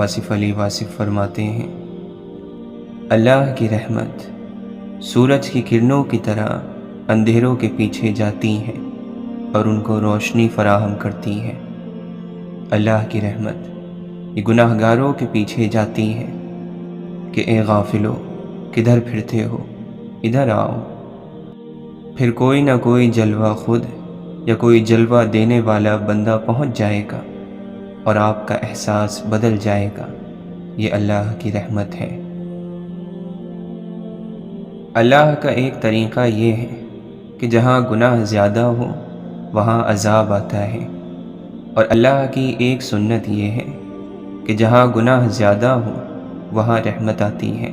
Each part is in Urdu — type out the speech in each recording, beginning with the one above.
واصف علی واصف فرماتے ہیں، اللہ کی رحمت سورج کی کرنوں کی طرح اندھیروں کے پیچھے جاتی ہے اور ان کو روشنی فراہم کرتی ہے۔ اللہ کی رحمت یہ گناہ گاروں کے پیچھے جاتی ہے کہ اے غافلو، کدھر پھرتے ہو، ادھر آؤ۔ پھر کوئی نہ کوئی جلوہ خود یا کوئی جلوہ دینے والا بندہ پہنچ جائے گا اور آپ کا احساس بدل جائے گا۔ یہ اللہ کی رحمت ہے۔ اللہ کا ایک طریقہ یہ ہے کہ جہاں گناہ زیادہ ہو وہاں عذاب آتا ہے، اور اللہ کی ایک سنت یہ ہے کہ جہاں گناہ زیادہ ہو وہاں رحمت آتی ہے،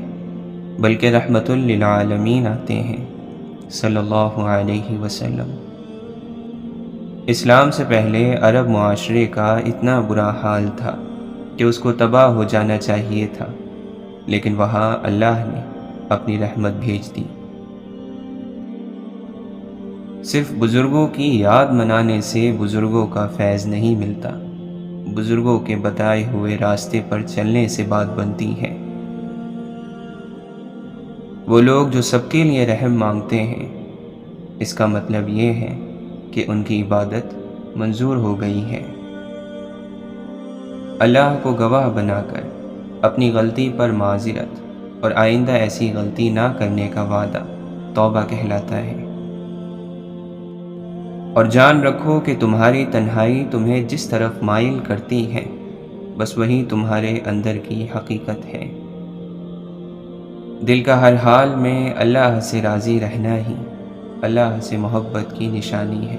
بلکہ رحمت للعالمین آتے ہیں صلی اللہ علیہ وسلم۔ اسلام سے پہلے عرب معاشرے کا اتنا برا حال تھا کہ اس کو تباہ ہو جانا چاہیے تھا، لیکن وہاں اللہ نے اپنی رحمت بھیج دی۔ صرف بزرگوں کی یاد منانے سے بزرگوں کا فیض نہیں ملتا، بزرگوں کے بتائے ہوئے راستے پر چلنے سے بات بنتی ہے۔ وہ لوگ جو سب کے لیے رحم مانگتے ہیں، اس کا مطلب یہ ہے کہ ان کی عبادت منظور ہو گئی ہے۔ اللہ کو گواہ بنا کر اپنی غلطی پر معذرت اور آئندہ ایسی غلطی نہ کرنے کا وعدہ توبہ کہلاتا ہے۔ اور جان رکھو کہ تمہاری تنہائی تمہیں جس طرف مائل کرتی ہے، بس وہی تمہارے اندر کی حقیقت ہے۔ دل کا ہر حال میں اللہ سے راضی رہنا ہی اللہ سے محبت کی نشانی ہے۔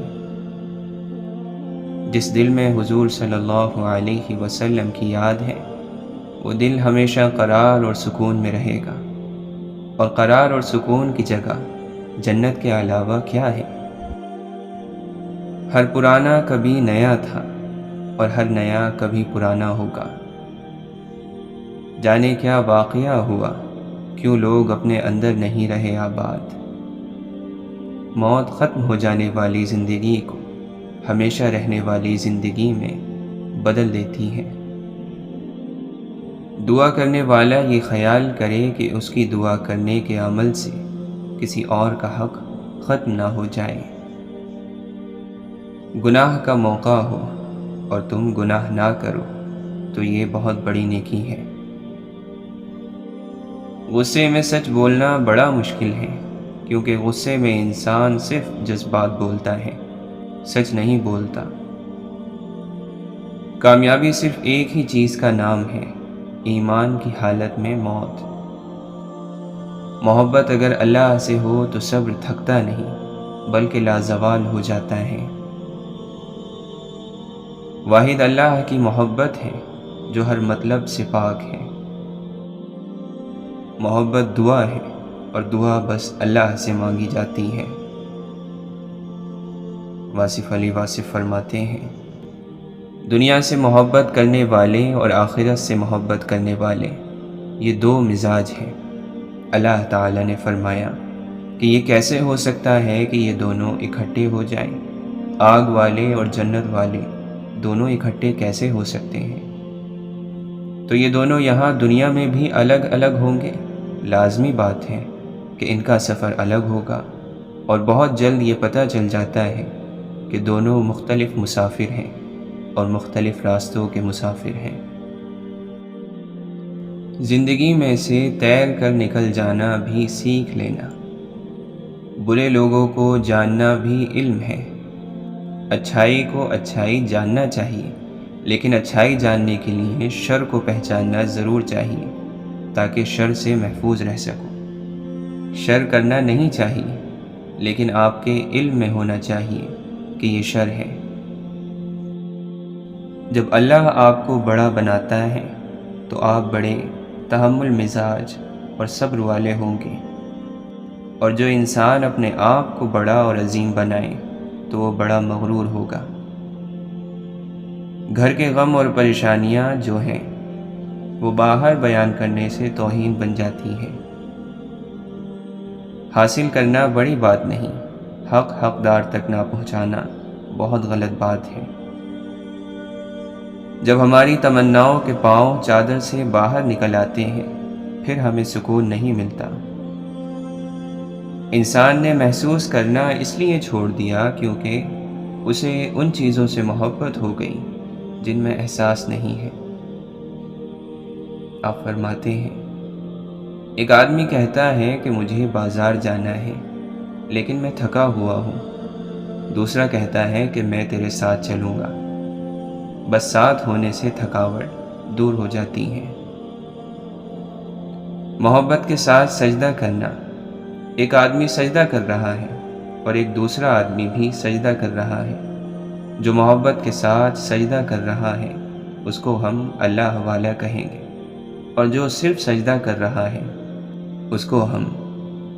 جس دل میں حضور صلی اللہ علیہ وسلم کی یاد ہے، وہ دل ہمیشہ قرار اور سکون میں رہے گا، اور قرار اور سکون کی جگہ جنت کے علاوہ کیا ہے؟ ہر پرانا کبھی نیا تھا اور ہر نیا کبھی پرانا ہوگا۔ جانے کیا واقعہ ہوا، کیوں لوگ اپنے اندر نہیں رہے آباد۔ موت ختم ہو جانے والی زندگی کو ہمیشہ رہنے والی زندگی میں بدل دیتی ہے۔ دعا کرنے والا یہ خیال کرے کہ اس کی دعا کرنے کے عمل سے کسی اور کا حق ختم نہ ہو جائے۔ گناہ کا موقع ہو اور تم گناہ نہ کرو تو یہ بہت بڑی نیکی ہے۔ غصے میں سچ بولنا بڑا مشکل ہے، کیونکہ غصے میں انسان صرف جذبات بولتا ہے، سچ نہیں بولتا۔ کامیابی صرف ایک ہی چیز کا نام ہے، ایمان کی حالت میں موت۔ محبت اگر اللہ سے ہو تو صبر تھکتا نہیں بلکہ لازوال ہو جاتا ہے۔ واحد اللہ کی محبت ہے جو ہر مطلب سے پاک ہے۔ محبت دعا ہے اور دعا بس اللہ سے مانگی جاتی ہے۔ واصف علی واصف فرماتے ہیں، دنیا سے محبت کرنے والے اور آخرت سے محبت کرنے والے یہ دو مزاج ہیں۔ اللہ تعالیٰ نے فرمایا کہ یہ کیسے ہو سکتا ہے کہ یہ دونوں اکٹھے ہو جائیں؟ آگ والے اور جنت والے دونوں اکٹھے کیسے ہو سکتے ہیں؟ تو یہ دونوں یہاں دنیا میں بھی الگ الگ ہوں گے؟ لازمی بات ہے کہ ان کا سفر الگ ہوگا، اور بہت جلد یہ پتہ چل جاتا ہے کہ دونوں مختلف مسافر ہیں اور مختلف راستوں کے مسافر ہیں۔ زندگی میں سے تیر کر نکل جانا بھی سیکھ لینا، برے لوگوں کو جاننا بھی علم ہے۔ اچھائی کو اچھائی جاننا چاہیے، لیکن اچھائی جاننے کے لیے شر کو پہچاننا ضرور چاہیے تاکہ شر سے محفوظ رہ سکو۔ شر کرنا نہیں چاہیے، لیکن آپ کے علم میں ہونا چاہیے کہ یہ شر ہے۔ جب اللہ آپ کو بڑا بناتا ہے تو آپ بڑے تحمل مزاج اور صبر والے ہوں گے، اور جو انسان اپنے آپ کو بڑا اور عظیم بنائے تو وہ بڑا مغرور ہوگا۔ گھر کے غم اور پریشانیاں جو ہیں وہ باہر بیان کرنے سے توہین بن جاتی ہیں۔ حاصل کرنا بڑی بات نہیں، حق حقدار تک نہ پہنچانا بہت غلط بات ہے۔ جب ہماری تمناؤں کے پاؤں چادر سے باہر نکل آتے ہیں پھر ہمیں سکون نہیں ملتا۔ انسان نے محسوس کرنا اس لیے چھوڑ دیا کیونکہ اسے ان چیزوں سے محبت ہو گئی جن میں احساس نہیں ہے۔ آپ فرماتے ہیں، ایک آدمی کہتا ہے کہ مجھے بازار جانا ہے لیکن میں تھکا ہوا ہوں۔ دوسرا کہتا ہے کہ میں تیرے ساتھ چلوں گا، بس ساتھ ہونے سے تھکاوٹ دور ہو جاتی ہے۔ محبت کے ساتھ سجدہ کرنا، ایک آدمی سجدہ کر رہا ہے اور ایک دوسرا آدمی بھی سجدہ کر رہا ہے۔ جو محبت کے ساتھ سجدہ کر رہا ہے اس کو ہم اللہ والا کہیں گے، اور جو صرف سجدہ کر رہا ہے اس کو ہم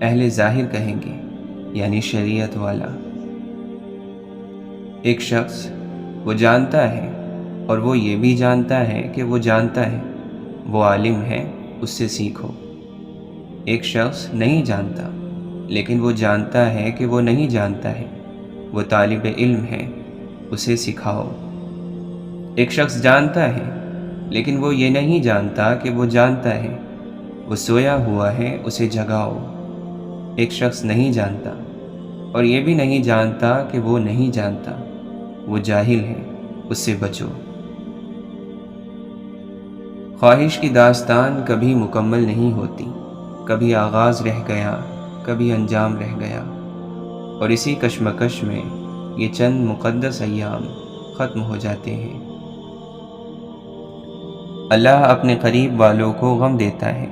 اہل ظاہر کہیں گے، یعنی شریعت والا۔ ایک شخص وہ جانتا ہے اور وہ یہ بھی جانتا ہے کہ وہ جانتا ہے، وہ عالم ہے، اس سے سیکھو۔ ایک شخص نہیں جانتا لیکن وہ جانتا ہے کہ وہ نہیں جانتا ہے، وہ طالب علم ہے، اسے سکھاؤ۔ ایک شخص جانتا ہے لیکن وہ یہ نہیں جانتا کہ وہ جانتا ہے، وہ سویا ہوا ہے، اسے جگاؤ۔ ایک شخص نہیں جانتا اور یہ بھی نہیں جانتا کہ وہ نہیں جانتا، وہ جاہل ہے، اس سے بچو۔ خواہش کی داستان کبھی مکمل نہیں ہوتی، کبھی آغاز رہ گیا، کبھی انجام رہ گیا، اور اسی کشمکش میں یہ چند مقدس ایام ختم ہو جاتے ہیں۔ اللہ اپنے قریب والوں کو غم دیتا ہے،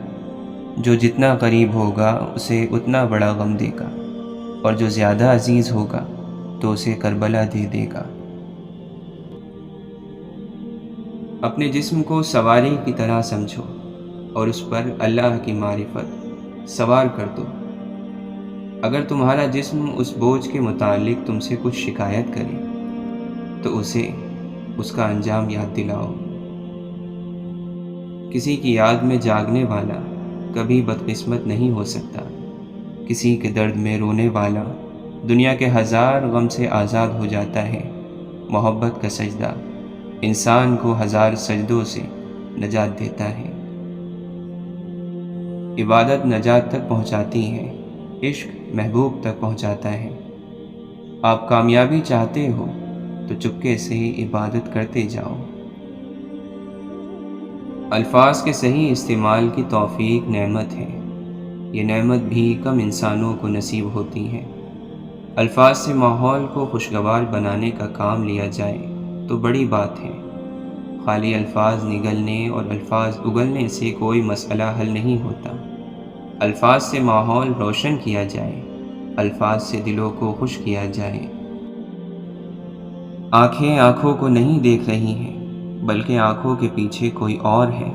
جو جتنا قریب ہوگا اسے اتنا بڑا غم دے گا، اور جو زیادہ عزیز ہوگا تو اسے کربلا دے دے گا۔ اپنے جسم کو سواری کی طرح سمجھو اور اس پر اللہ کی معرفت سوار کر دو۔ اگر تمہارا جسم اس بوجھ کے متعلق تم سے کچھ شکایت کرے تو اسے اس کا انجام یاد دلاؤ۔ کسی کی یاد میں جاگنے والا کبھی بدقسمت نہیں ہو سکتا۔ کسی کے درد میں رونے والا دنیا کے ہزار غم سے آزاد ہو جاتا ہے۔ محبت کا سجدہ انسان کو ہزار سجدوں سے نجات دیتا ہے۔ عبادت نجات تک پہنچاتی ہے، عشق محبوب تک پہنچاتا ہے۔ آپ کامیابی چاہتے ہو تو چپکے سے عبادت کرتے جاؤ۔ الفاظ کے صحیح استعمال کی توفیق نعمت ہے، یہ نعمت بھی کم انسانوں کو نصیب ہوتی ہے۔ الفاظ سے ماحول کو خوشگوار بنانے کا کام لیا جائے تو بڑی بات ہے۔ خالی الفاظ نگلنے اور الفاظ اگلنے سے کوئی مسئلہ حل نہیں ہوتا۔ الفاظ سے ماحول روشن کیا جائے، الفاظ سے دلوں کو خوش کیا جائے۔ آنکھیں آنکھوں کو نہیں دیکھ رہی ہیں بلکہ آنکھوں کے پیچھے کوئی اور ہے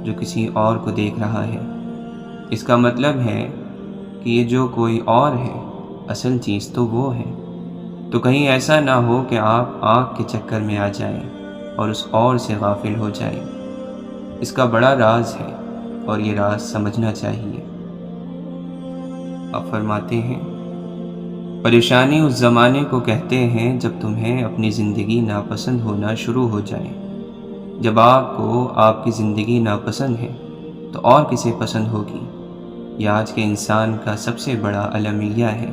جو کسی اور کو دیکھ رہا ہے۔ اس کا مطلب ہے کہ یہ جو کوئی اور ہے اصل چیز تو وہ ہے۔ تو کہیں ایسا نہ ہو کہ آپ آنکھ کے چکر میں آ جائیں اور اس اور سے غافل ہو جائیں۔ اس کا بڑا راز ہے اور یہ راز سمجھنا چاہیے۔ اب فرماتے ہیں، پریشانی اس زمانے کو کہتے ہیں جب تمہیں اپنی زندگی ناپسند ہونا شروع ہو جائے۔ جب آپ کو آپ کی زندگی ناپسند ہے تو اور کسے پسند ہوگی؟ یہ آج کے انسان کا سب سے بڑا المیہ ہے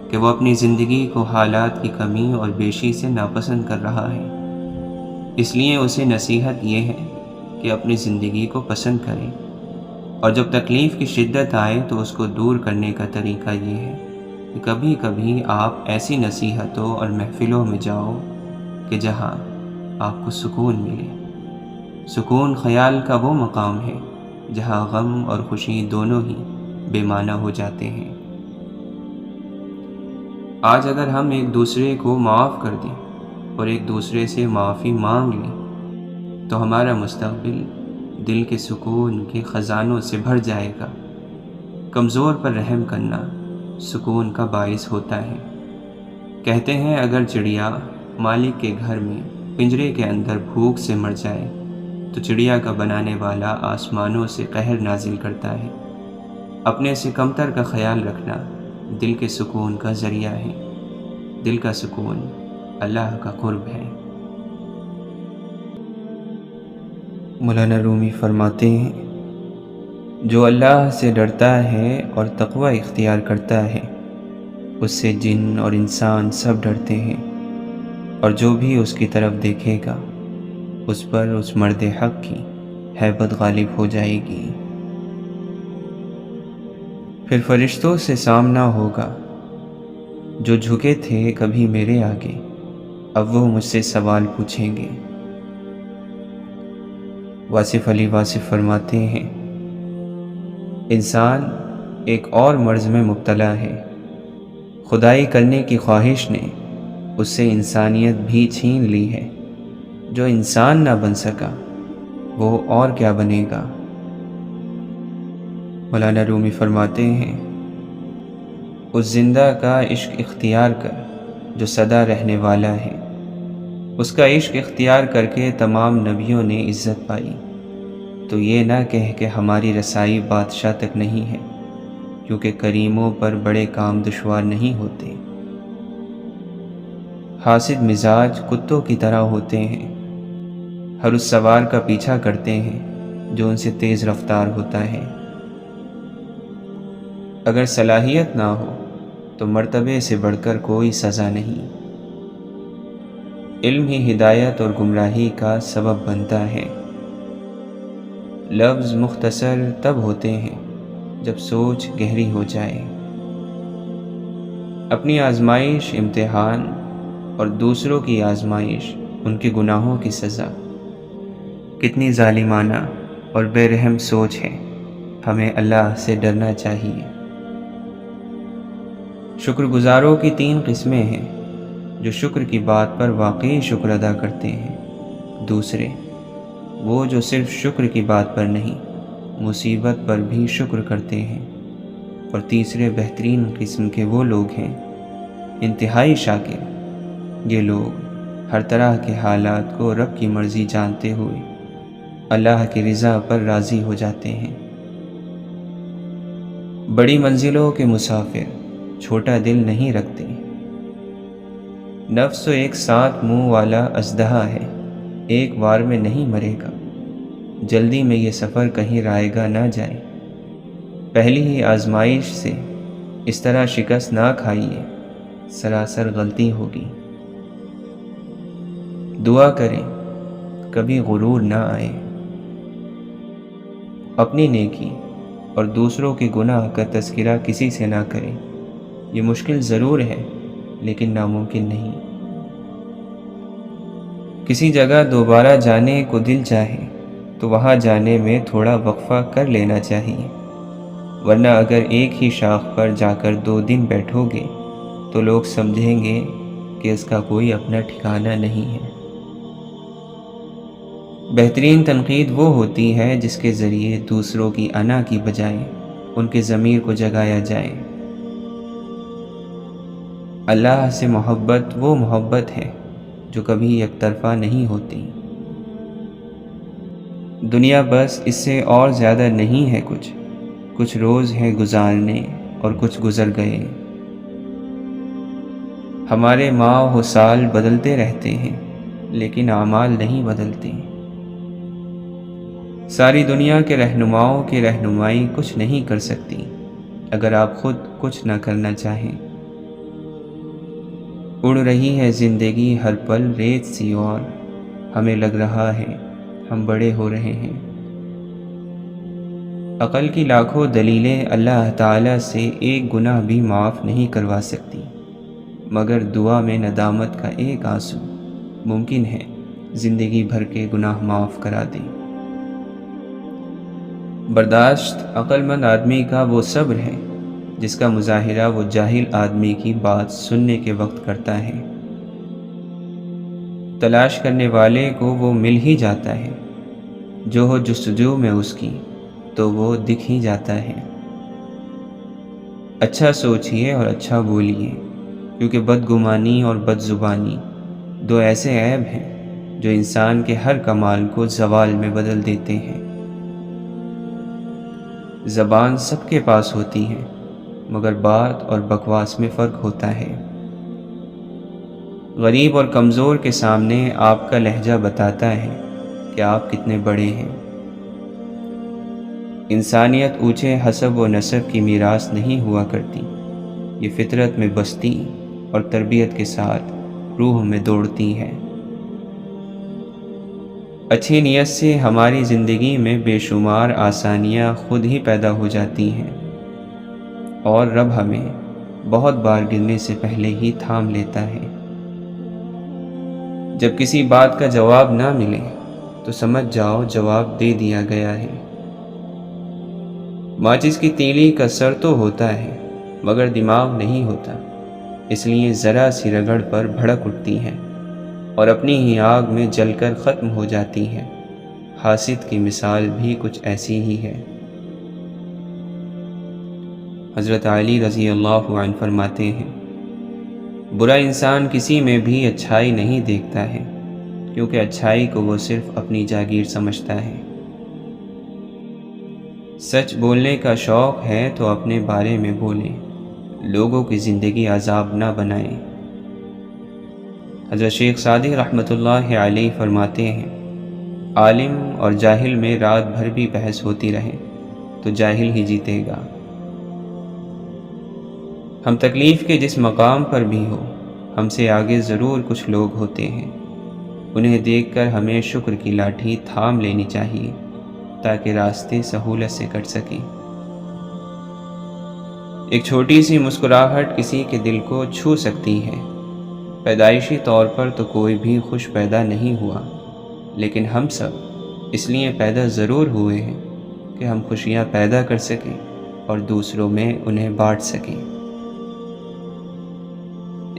کہ وہ اپنی زندگی کو حالات کی کمی اور بیشی سے ناپسند کر رہا ہے۔ اس لیے اسے نصیحت یہ ہے کہ اپنی زندگی کو پسند کرے، اور جب تکلیف کی شدت آئے تو اس کو دور کرنے کا طریقہ یہ ہے کہ کبھی کبھی آپ ایسی نصیحتوں اور محفلوں میں جاؤ کہ جہاں آپ کو سکون ملے۔ سکون خیال کا وہ مقام ہے جہاں غم اور خوشی دونوں ہی بے معنی ہو جاتے ہیں۔ آج اگر ہم ایک دوسرے کو معاف کر دیں اور ایک دوسرے سے معافی مانگ لیں تو ہمارا مستقبل دل کے سکون کے خزانوں سے بھر جائے گا۔ کمزور پر رحم کرنا سکون کا باعث ہوتا ہے۔ کہتے ہیں اگر چڑیا مالک کے گھر میں پنجرے کے اندر بھوک سے مر جائے تو چڑیا کا بنانے والا آسمانوں سے قہر نازل کرتا ہے۔ اپنے سے کمتر کا خیال رکھنا دل کے سکون کا ذریعہ ہے۔ دل کا سکون اللہ کا قرب ہے۔ مولانا رومی فرماتے ہیں، جو اللہ سے ڈرتا ہے اور تقوی اختیار کرتا ہے اس سے جن اور انسان سب ڈرتے ہیں، اور جو بھی اس کی طرف دیکھے گا اس پر اس مرد حق کی ہیبت غالب ہو جائے گی۔ پھر فرشتوں سے سامنا ہوگا، جو جھکے تھے کبھی میرے آگے اب وہ مجھ سے سوال پوچھیں گے۔ واصف علی واصف فرماتے ہیں، انسان ایک اور مرض میں مبتلا ہے، خدائی کرنے کی خواہش نے اس سے انسانیت بھی چھین لی ہے۔ جو انسان نہ بن سکا وہ اور کیا بنے گا؟ مولانا رومی فرماتے ہیں، اس زندہ کا عشق اختیار کر جو سدا رہنے والا ہے، اس کا عشق اختیار کر کے تمام نبیوں نے عزت پائی، تو یہ نہ کہہ کہ ہماری رسائی بادشاہ تک نہیں ہے، کیونکہ کریموں پر بڑے کام دشوار نہیں ہوتے۔ حاسد مزاج کتوں کی طرح ہوتے ہیں، ہر اس سوار کا پیچھا کرتے ہیں جو ان سے تیز رفتار ہوتا ہے۔ اگر صلاحیت نہ ہو تو مرتبے سے بڑھ کر کوئی سزا نہیں۔ علم ہی ہدایت اور گمراہی کا سبب بنتا ہے۔ لفظ مختصر تب ہوتے ہیں جب سوچ گہری ہو جائے۔ اپنی آزمائش امتحان اور دوسروں کی آزمائش ان کے گناہوں کی سزا۔ کتنی ظالمانہ اور بے رحم سوچ ہے، ہمیں اللہ سے ڈرنا چاہیے۔ شکر گزاروں کی 3 قسمیں ہیں، جو شکر کی بات پر واقعی شکر ادا کرتے ہیں، دوسرے وہ جو صرف شکر کی بات پر نہیں مصیبت پر بھی شکر کرتے ہیں، اور تیسرے بہترین قسم کے وہ لوگ ہیں انتہائی شاکر۔ یہ لوگ ہر طرح کے حالات کو رب کی مرضی جانتے ہوئے اللہ کی رضا پر راضی ہو جاتے ہیں۔ بڑی منزلوں کے مسافر چھوٹا دل نہیں رکھتے۔ نفس تو ایک 7 منہ والا اژدہا ہے، ایک بار میں نہیں مرے گا، جلدی میں یہ سفر کہیں رائے گا نہ جائے۔ پہلی ہی آزمائش سے اس طرح شکست نہ کھائیے، سراسر غلطی ہوگی۔ دعا کریں کبھی غرور نہ آئے۔ اپنی نیکی اور دوسروں کے گناہ کا تذکرہ کسی سے نہ کریں، یہ مشکل ضرور ہے لیکن ناممکن نہیں۔ کسی جگہ دوبارہ جانے کو دل چاہے تو وہاں جانے میں تھوڑا وقفہ کر لینا چاہیے، ورنہ اگر ایک ہی شاخ پر جا کر 2 دن بیٹھو گے تو لوگ سمجھیں گے کہ اس کا کوئی اپنا ٹھکانہ نہیں ہے۔ بہترین تنقید وہ ہوتی ہے جس کے ذریعے دوسروں کی انا کی بجائے ان کے ضمیر کو جگایا جائے۔ اللہ سے محبت وہ محبت ہے جو کبھی یک طرفہ نہیں ہوتی۔ دنیا بس اس سے اور زیادہ نہیں ہے، کچھ روز ہیں گزارنے اور کچھ گزر گئے۔ ہمارے ماہ و سال بدلتے رہتے ہیں لیکن اعمال نہیں بدلتے۔ ساری دنیا کے رہنماؤں کی رہنمائی کچھ نہیں کر سکتی اگر آپ خود کچھ نہ کرنا چاہیں۔ اڑ رہی ہے زندگی ہر پل ریت سی، اور ہمیں لگ رہا ہے ہم بڑے ہو رہے ہیں۔ عقل کی لاکھوں دلیلیں اللہ تعالیٰ سے ایک گناہ بھی معاف نہیں کروا سکتی، مگر دعا میں ندامت کا ایک آنسو ممکن ہے زندگی بھر کے گناہ معاف کرا دے۔ برداشت عقل مند آدمی کا وہ صبر ہے جس کا مظاہرہ وہ جاہل آدمی کی بات سننے کے وقت کرتا ہے۔ تلاش کرنے والے کو وہ مل ہی جاتا ہے، جو ہو جستجو میں اس کی تو وہ دکھ ہی جاتا ہے۔ اچھا سوچیے اور اچھا بولیے، کیونکہ بدگمانی اور بد زبانی 2 ایسے عیب ہیں جو انسان کے ہر کمال کو زوال میں بدل دیتے ہیں۔ زبان سب کے پاس ہوتی ہے، مگر بات اور بکواس میں فرق ہوتا ہے۔ غریب اور کمزور کے سامنے آپ کا لہجہ بتاتا ہے کہ آپ کتنے بڑے ہیں۔ انسانیت اونچے حسب و نسب کی میراث نہیں ہوا کرتی، یہ فطرت میں بستی اور تربیت کے ساتھ روح میں دوڑتی ہے۔ اچھی نیت سے ہماری زندگی میں بے شمار آسانیاں خود ہی پیدا ہو جاتی ہیں، اور رب ہمیں بہت بار گرنے سے پہلے ہی تھام لیتا ہے۔ جب کسی بات کا جواب نہ ملے تو سمجھ جاؤ جواب دے دیا گیا ہے۔ ماچس کی تیلی کا سر تو ہوتا ہے مگر دماغ نہیں ہوتا، اس لیے ذرا سی رگڑ پر بھڑک اٹھتی ہے اور اپنی ہی آگ میں جل کر ختم ہو جاتی ہے۔ حاسد کی مثال بھی کچھ ایسی ہی ہے۔ حضرت علی رضی اللہ عنہ فرماتے ہیں، برا انسان کسی میں بھی اچھائی نہیں دیکھتا ہے، کیونکہ اچھائی کو وہ صرف اپنی جاگیر سمجھتا ہے۔ سچ بولنے کا شوق ہے تو اپنے بارے میں بولیں، لوگوں کی زندگی عذاب نہ بنائیں۔ حضرت شیخ سعدی رحمۃ اللہ علیہ فرماتے ہیں، عالم اور جاہل میں رات بھر بھی بحث ہوتی رہے تو جاہل ہی جیتے گا۔ ہم تکلیف کے جس مقام پر بھی ہو، ہم سے آگے ضرور کچھ لوگ ہوتے ہیں، انہیں دیکھ کر ہمیں شکر کی لاٹھی تھام لینی چاہیے تاکہ راستے سہولت سے کٹ سکیں۔ ایک چھوٹی سی مسکراہٹ کسی کے دل کو چھو سکتی ہے۔ پیدائشی طور پر تو کوئی بھی خوش پیدا نہیں ہوا، لیکن ہم سب اس لیے پیدا ضرور ہوئے ہیں کہ ہم خوشیاں پیدا کر سکیں اور دوسروں میں انہیں بانٹ سکیں۔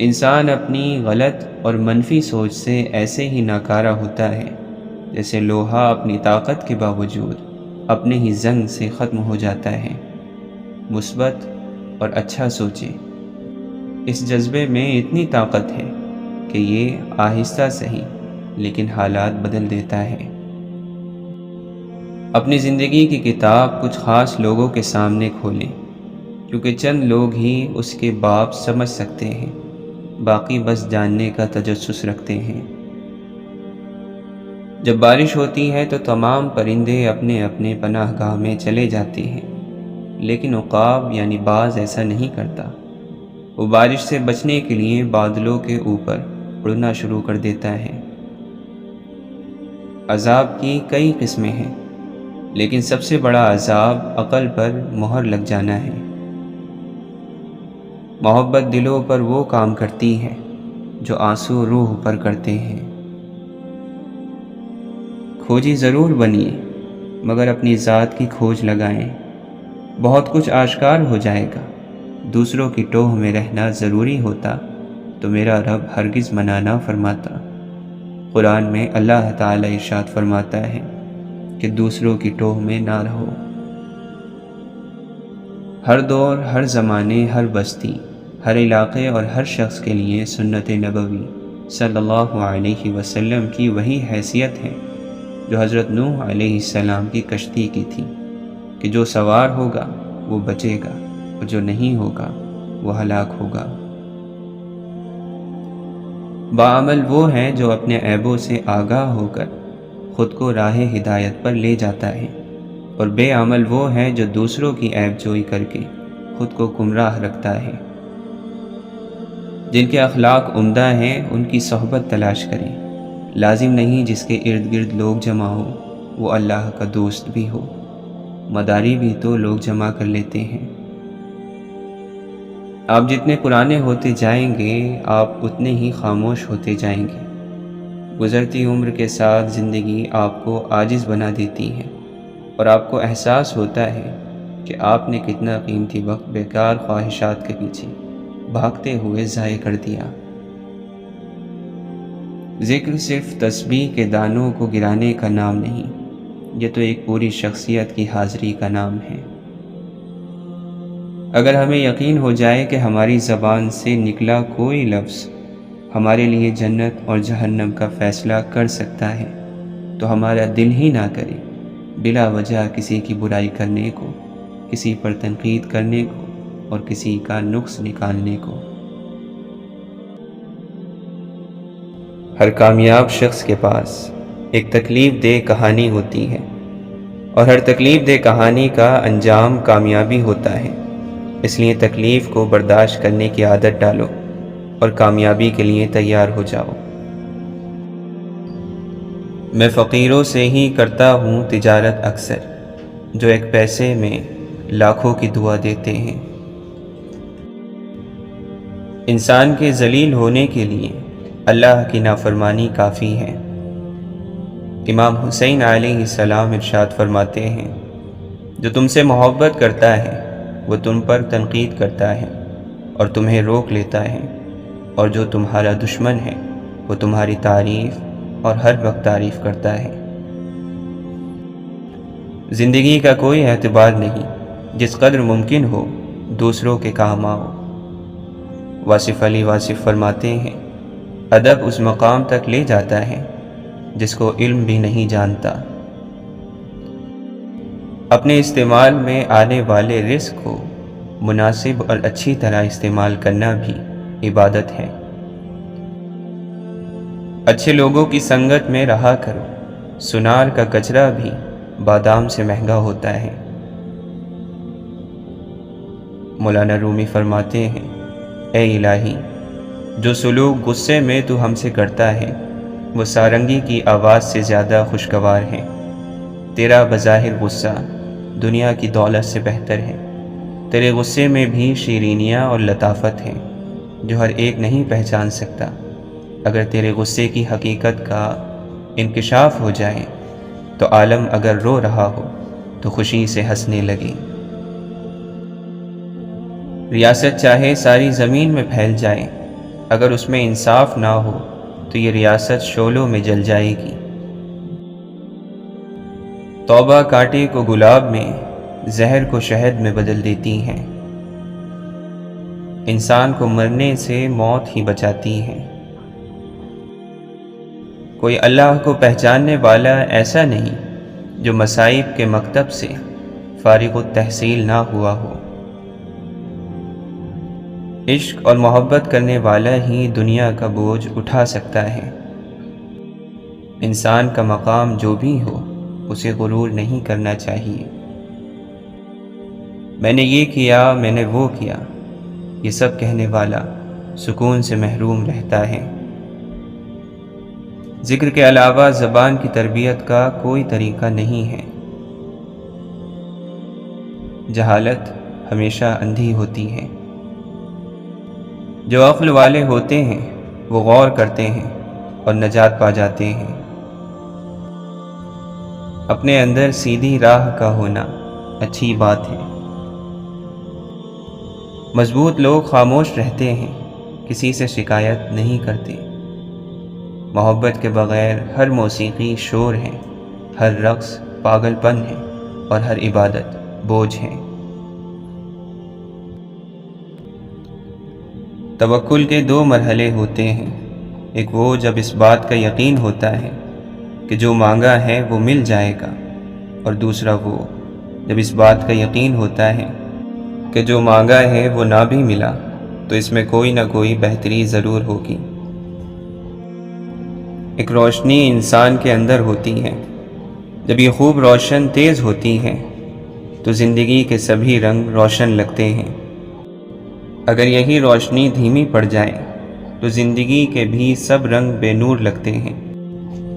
انسان اپنی غلط اور منفی سوچ سے ایسے ہی ناکارہ ہوتا ہے جیسے لوہا اپنی طاقت کے باوجود اپنے ہی زنگ سے ختم ہو جاتا ہے۔ مثبت اور اچھا سوچیں، اس جذبے میں اتنی طاقت ہے کہ یہ آہستہ سہی لیکن حالات بدل دیتا ہے۔ اپنی زندگی کی کتاب کچھ خاص لوگوں کے سامنے کھولیں، کیونکہ چند لوگ ہی اس کے باب سمجھ سکتے ہیں، باقی بس جاننے کا تجسس رکھتے ہیں۔ جب بارش ہوتی ہے تو تمام پرندے اپنے اپنے پناہ گاہ میں چلے جاتے ہیں، لیکن عقاب یعنی باز ایسا نہیں کرتا۔ وہ بارش سے بچنے کے لیے بادلوں کے اوپر اڑنا شروع کر دیتا ہے۔ عذاب کی کئی قسمیں ہیں، لیکن سب سے بڑا عذاب عقل پر مہر لگ جانا ہے۔ محبت دلوں پر وہ کام کرتی ہے جو آنسو روح پر کرتے ہیں۔ کھوجی ضرور بنیے مگر اپنی ذات کی کھوج لگائیں، بہت کچھ آشکار ہو جائے گا۔ دوسروں کی ٹوہ میں رہنا ضروری ہوتا تو میرا رب ہرگز منع نہ فرماتا۔ قرآن میں اللہ تعالی ارشاد فرماتا ہے کہ دوسروں کی ٹوہ میں نہ رہو۔ ہر دور، ہر زمانے، ہر بستی، ہر علاقے اور ہر شخص کے لیے سنت نبوی صلی اللہ علیہ وسلم کی وہی حیثیت ہے جو حضرت نوح علیہ السلام کی کشتی کی تھی، کہ جو سوار ہوگا وہ بچے گا اور جو نہیں ہوگا وہ ہلاک ہوگا۔ باعمل وہ ہے جو اپنے عیبوں سے آگاہ ہو کر خود کو راہ ہدایت پر لے جاتا ہے، اور بے عمل وہ ہے جو دوسروں کی عیب جوئی کر کے خود کو گمراہ رکھتا ہے۔ جن کے اخلاق عمدہ ہیں ان کی صحبت تلاش کریں، لازم نہیں جس کے ارد گرد لوگ جمع ہو وہ اللہ کا دوست بھی ہو، مداری بھی تو لوگ جمع کر لیتے ہیں۔ آپ جتنے پرانے ہوتے جائیں گے آپ اتنے ہی خاموش ہوتے جائیں گے۔ گزرتی عمر کے ساتھ زندگی آپ کو عاجز بنا دیتی ہے اور آپ کو احساس ہوتا ہے کہ آپ نے کتنا قیمتی وقت بیکار خواہشات کے پیچھے بھاگتے ہوئے ضائع کر دیا۔ ذکر صرف تسبیح کے دانوں کو گرانے کا نام نہیں، یہ تو ایک پوری شخصیت کی حاضری کا نام ہے۔ اگر ہمیں یقین ہو جائے کہ ہماری زبان سے نکلا کوئی لفظ ہمارے لیے جنت اور جہنم کا فیصلہ کر سکتا ہے تو ہمارا دل ہی نہ کرے بلا وجہ کسی کی برائی کرنے کو، کسی پر تنقید کرنے کو اور کسی کا نقص نکالنے کو۔ ہر کامیاب شخص کے پاس ایک تکلیف دہ کہانی ہوتی ہے، اور ہر تکلیف دہ کہانی کا انجام کامیابی ہوتا ہے۔ اس لیے تکلیف کو برداشت کرنے کی عادت ڈالو اور کامیابی کے لیے تیار ہو جاؤ۔ میں فقیروں سے ہی کرتا ہوں تجارت اکثر، جو ایک پیسے میں لاکھوں کی دعا دیتے ہیں۔ انسان کے ذلیل ہونے کے لیے اللہ کی نافرمانی کافی ہے۔ امام حسین علیہ السلام ارشاد فرماتے ہیں، جو تم سے محبت کرتا ہے وہ تم پر تنقید کرتا ہے اور تمہیں روک لیتا ہے، اور جو تمہارا دشمن ہے وہ تمہاری تعریف اور ہر وقت تعریف کرتا ہے۔ زندگی کا کوئی اعتبار نہیں، جس قدر ممکن ہو دوسروں کے کام آؤ۔ واصف علی واصف فرماتے ہیں، ادب اس مقام تک لے جاتا ہے جس کو علم بھی نہیں جانتا۔ اپنے استعمال میں آنے والے رزق کو مناسب اور اچھی طرح استعمال کرنا بھی عبادت ہے۔ اچھے لوگوں کی سنگت میں رہا کرو، سنار کا کچرا بھی بادام سے مہنگا ہوتا ہے۔ مولانا رومی فرماتے ہیں، اے الہی، جو سلوک غصے میں تو ہم سے کرتا ہے وہ سارنگی کی آواز سے زیادہ خوشگوار ہے۔ تیرا بظاہر غصہ دنیا کی دولت سے بہتر ہے۔ تیرے غصے میں بھی شیرینیاں اور لطافت ہے جو ہر ایک نہیں پہچان سکتا۔ اگر تیرے غصے کی حقیقت کا انکشاف ہو جائے تو عالم اگر رو رہا ہو تو خوشی سے ہنسنے لگے۔ ریاست چاہے ساری زمین میں پھیل جائے، اگر اس میں انصاف نہ ہو تو یہ ریاست شعلوں میں جل جائے گی۔ توبہ کانٹے کو گلاب میں، زہر کو شہد میں بدل دیتی ہیں۔ انسان کو مرنے سے موت ہی بچاتی ہے۔ کوئی اللہ کو پہچاننے والا ایسا نہیں جو مصائب کے مکتب سے فارغ التحصیل نہ ہوا ہو۔ عشق اور محبت کرنے والا ہی دنیا کا بوجھ اٹھا سکتا ہے۔ انسان کا مقام جو بھی ہو اسے غرور نہیں کرنا چاہیے۔ میں نے یہ کیا، میں نے وہ کیا، یہ سب کہنے والا سکون سے محروم رہتا ہے۔ ذکر کے علاوہ زبان کی تربیت کا کوئی طریقہ نہیں ہے۔ جہالت ہمیشہ اندھی ہوتی ہے۔ جو عقل والے ہوتے ہیں وہ غور کرتے ہیں اور نجات پا جاتے ہیں۔ اپنے اندر سیدھی راہ کا ہونا اچھی بات ہے۔ مضبوط لوگ خاموش رہتے ہیں، کسی سے شکایت نہیں کرتے۔ محبت کے بغیر ہر موسیقی شور ہے، ہر رقص پاگل پن ہے اور ہر عبادت بوجھ ہے۔ توکل کے دو مرحلے ہوتے ہیں، ایک وہ جب اس بات کا یقین ہوتا ہے کہ جو مانگا ہے وہ مل جائے گا، اور دوسرا وہ جب اس بات کا یقین ہوتا ہے کہ جو مانگا ہے وہ نہ بھی ملا تو اس میں کوئی نہ کوئی بہتری ضرور ہوگی۔ ایک روشنی انسان کے اندر ہوتی ہے، جب یہ خوب روشن تیز ہوتی ہے تو زندگی کے سبھی رنگ روشن لگتے ہیں۔ اگر یہی روشنی دھیمی پڑ جائے تو زندگی کے بھی سب رنگ بے نور لگتے ہیں۔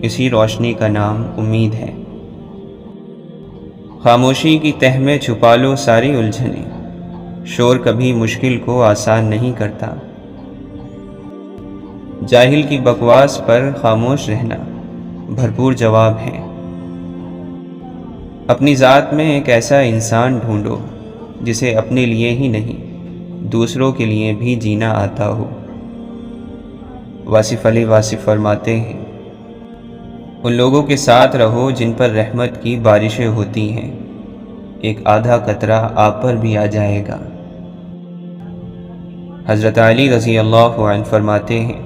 اسی روشنی کا نام امید ہے۔ خاموشی کی تہ میں چھپا لو ساری الجھنیں، شور کبھی مشکل کو آسان نہیں کرتا۔ جاہل کی بکواس پر خاموش رہنا بھرپور جواب ہے۔ اپنی ذات میں ایک ایسا انسان ڈھونڈو جسے اپنے لیے ہی نہیں دوسروں کے لیے بھی جینا آتا ہو۔ واصف علی واصف فرماتے ہیں، ان لوگوں کے ساتھ رہو جن پر رحمت کی بارشیں ہوتی ہیں، ایک آدھا قطرہ آپ پر بھی آ جائے گا۔ حضرت علی رضی اللہ عنہ فرماتے ہیں،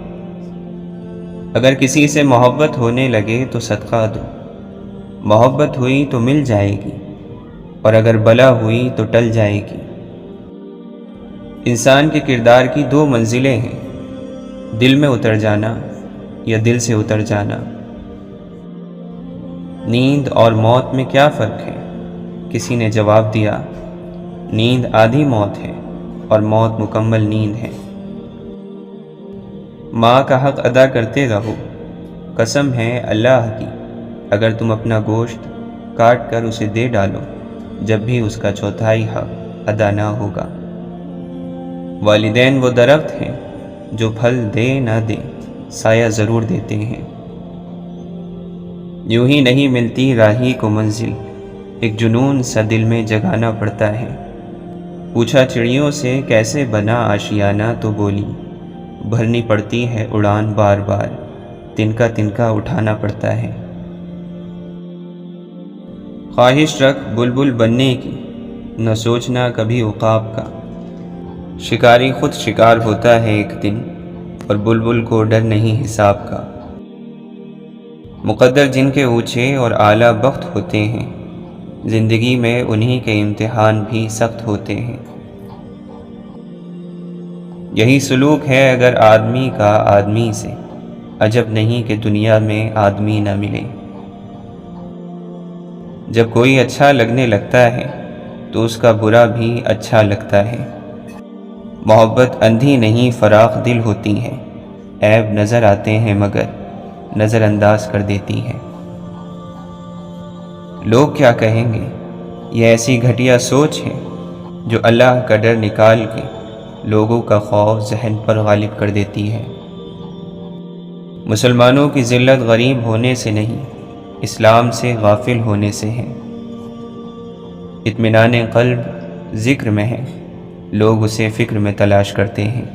اگر کسی سے محبت ہونے لگے تو صدقہ دو، محبت ہوئی تو مل جائے گی، اور اگر بلا ہوئی تو ٹل جائے گی۔ انسان کے کردار کی دو منزلیں ہیں، دل میں اتر جانا یا دل سے اتر جانا۔ نیند اور موت میں کیا فرق ہے؟ کسی نے جواب دیا، نیند آدھی موت ہے اور موت مکمل نیند ہے۔ ماں کا حق ادا کرتے رہو، قسم ہے اللہ کی، اگر تم اپنا گوشت کاٹ کر اسے دے ڈالو جب بھی اس کا چوتھائی حق ادا نہ ہوگا۔ والدین وہ درخت ہیں جو پھل دے نہ دے سایہ ضرور دیتے ہیں۔ یوں ہی نہیں ملتی راہی کو منزل، ایک جنون سا دل میں جگانا پڑتا ہے۔ پوچھا چڑیوں سے کیسے بنا آشیانہ تو بولی، بھرنی پڑتی ہے اڑان بار بار، تنکا تنکا اٹھانا پڑتا ہے۔ خواہش رکھ بلبل بننے کی، نہ سوچنا کبھی عقاب کا۔ شکاری خود شکار ہوتا ہے ایک دن، اور بلبل کو ڈر نہیں حساب کا۔ مقدر جن کے اونچے اور اعلیٰ بخت ہوتے ہیں، زندگی میں انہی کے امتحان بھی سخت ہوتے ہیں۔ یہی سلوک ہے اگر آدمی کا آدمی سے، عجب نہیں کہ دنیا میں آدمی نہ ملے۔ جب کوئی اچھا لگنے لگتا ہے تو اس کا برا بھی اچھا لگتا ہے۔ محبت اندھی نہیں فراخ دل ہوتی ہے، عیب نظر آتے ہیں مگر نظر انداز کر دیتی ہے۔ لوگ کیا کہیں گے، یہ ایسی گھٹیا سوچ ہے جو اللہ کا ڈر نکال کے لوگوں کا خوف ذہن پر غالب کر دیتی ہے۔ مسلمانوں کی ذلت غریب ہونے سے نہیں، اسلام سے غافل ہونے سے ہے۔ اطمینان قلب ذکر میں ہے، لوگ اسے فکر میں تلاش کرتے ہیں۔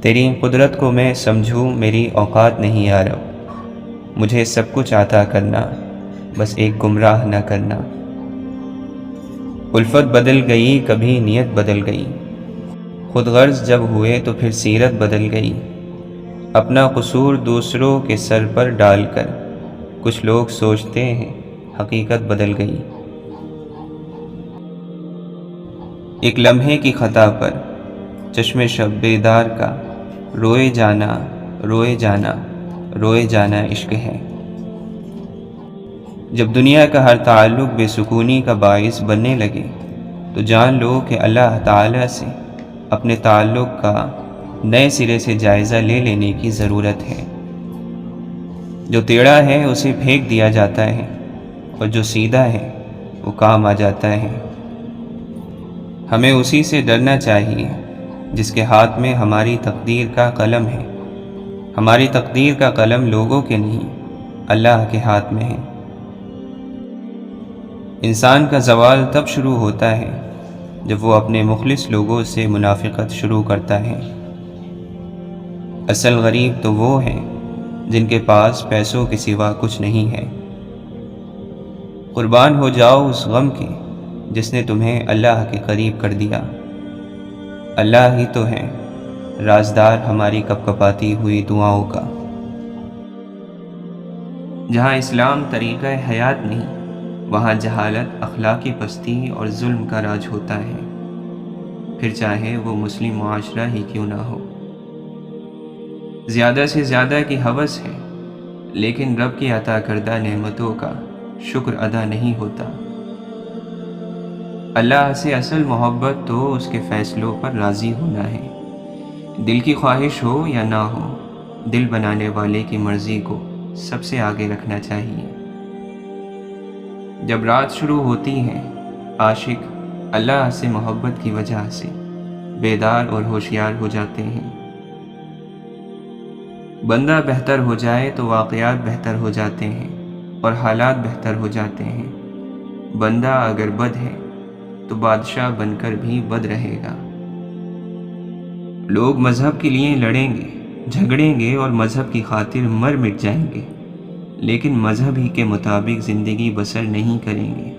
تیری قدرت کو میں سمجھوں میری اوقات نہیں یارب، مجھے سب کچھ عطا کرنا، بس ایک گمراہ نہ کرنا۔ الفت بدل گئی کبھی نیت بدل گئی، خود غرض جب ہوئے تو پھر سیرت بدل گئی۔ اپنا قصور دوسروں کے سر پر ڈال کر کچھ لوگ سوچتے ہیں حقیقت بدل گئی۔ ایک لمحے کی خطا پر چشم شب بیدار کا روئے جانا روئے جانا روئے جانا عشق ہے۔ جب دنیا کا ہر تعلق بے سکونی کا باعث بننے لگے تو جان لو کہ اللہ تعالی سے اپنے تعلق کا نئے سرے سے جائزہ لے لینے کی ضرورت ہے۔ جو ٹیڑھا ہے اسے پھینک دیا جاتا ہے، اور جو سیدھا ہے وہ کام آ جاتا ہے۔ ہمیں اسی سے ڈرنا چاہیے جس کے ہاتھ میں ہماری تقدیر کا قلم ہے۔ ہماری تقدیر کا قلم لوگوں کے نہیں، اللہ کے ہاتھ میں ہے۔ انسان کا زوال تب شروع ہوتا ہے جب وہ اپنے مخلص لوگوں سے منافقت شروع کرتا ہے۔ اصل غریب تو وہ ہیں جن کے پاس پیسوں کے سوا کچھ نہیں ہے۔ قربان ہو جاؤ اس غم کے جس نے تمہیں اللہ کے قریب کر دیا۔ اللہ ہی تو ہے رازدار ہماری کپکپاتی ہوئی دعاؤں کا۔ جہاں اسلام طریقہ حیات نہیں، وہاں جہالت، اخلاقی پستی اور ظلم کا راج ہوتا ہے، پھر چاہے وہ مسلم معاشرہ ہی کیوں نہ ہو۔ زیادہ سے زیادہ کی ہوس ہے، لیکن رب کی عطا کردہ نعمتوں کا شکر ادا نہیں ہوتا۔ اللہ سے اصل محبت تو اس کے فیصلوں پر راضی ہونا ہے، دل کی خواہش ہو یا نہ ہو، دل بنانے والے کی مرضی کو سب سے آگے رکھنا چاہیے۔ جب رات شروع ہوتی ہے، عاشق اللہ سے محبت کی وجہ سے بیدار اور ہوشیار ہو جاتے ہیں۔ بندہ بہتر ہو جائے تو واقعات بہتر ہو جاتے ہیں اور حالات بہتر ہو جاتے ہیں۔ بندہ اگر بد ہے تو بادشاہ بن کر بھی بد رہے گا۔ لوگ مذہب کے لیے لڑیں گے، جھگڑیں گے اور مذہب کی خاطر مر مٹ جائیں گے، لیکن مذہب ہی کے مطابق زندگی بسر نہیں کریں گے۔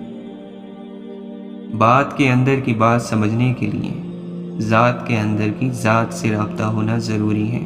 بات کے اندر کی بات سمجھنے کے لیے ذات کے اندر کی ذات سے رابطہ ہونا ضروری ہے۔